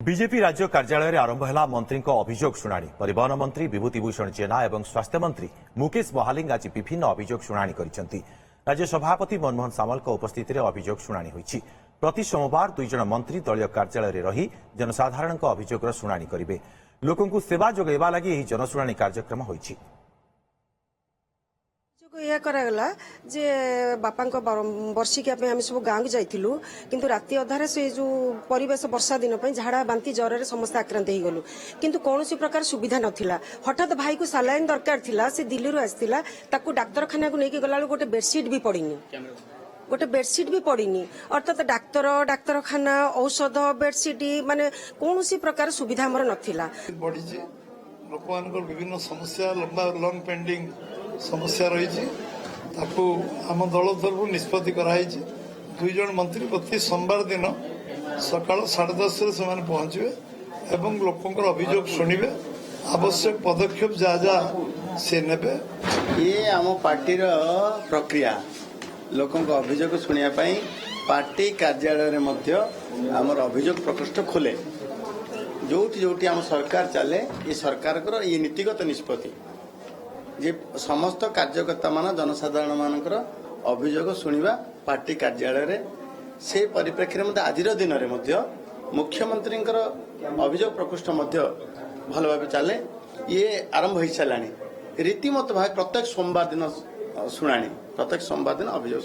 BJP राज्य कार्यालय में आरंभ है मंत्री अभियोग शुणाणी। परिवहन मंत्री विभूतिभूषण जेना और स्वास्थ्य मंत्री मुकेश बहालिंग आज विभिन्न अभियोग शुणाणी करिसेंती। राज्य सभापति मनमोहन सामल उपस्थित में अभियोग शुणाणी होईछि। प्रति सोमवार दुई जन मंत्री दलीय कार्यालय में रही जनसाधारण अभियोगर शुणाणी करेंगे। लोकंकु सेवा जोगाइबा लागि एही जनशुणाणी कार्यक्रम होईछि। यह करागला जे बापा वर्षिकिया आम सब गाँव को जाइलु किंतु राति अधारे से जो परिवेश वर्षा दिन झाड़ा बांती ज्वर समस्त आक्रांत हो गलु किंतु कौन प्रकार सुविधा नथिला। हठात भाई को सालाइन दरकार थिला, से दिल्ली रू आसला, ताकू डाक्तरखाना को लेकिन गला गोटे बेडसीट भी पड़ीनी अर्थात डाक्तरखाना औषध बेडसीट माने कौन प्रकार सुविधा हमर नथिला। लोक विभिन्न समस्या लंग पेंडिंग समस्या रही आम दल तरफ निष्पत्ति कराई। दुई जन मंत्री प्रति सोमवार दिन सकाल 10:30 से पहुंचे एवं लोकंर अभियोग शुणिबे, आवश्यक पदक्षेप जहाँ से नेबे। ये आम पार्टी प्रक्रिया लोकों अभियोग शुणा पार्टी कार्यालय में आमर अभियोग प्रकोष्ठ खोले। जोटी जोटी आम सरकार चले ये सरकार ये नीतिगत निष्पत्ति जे समस्त कार्यकर्ता मान जनसाधारण मानकर अभियोग शुणा पार्टी कार्यालय से परिप्रेक्षी में आज दिन में मुख्यमंत्री अभियोग प्रकोष्ठ भल भाव चले। ये आरंभ हो सारा रीतिमत भाव प्रत्येक सोमवार दिन शुणाणी, प्रत्येक सोमवार दिन अभियोग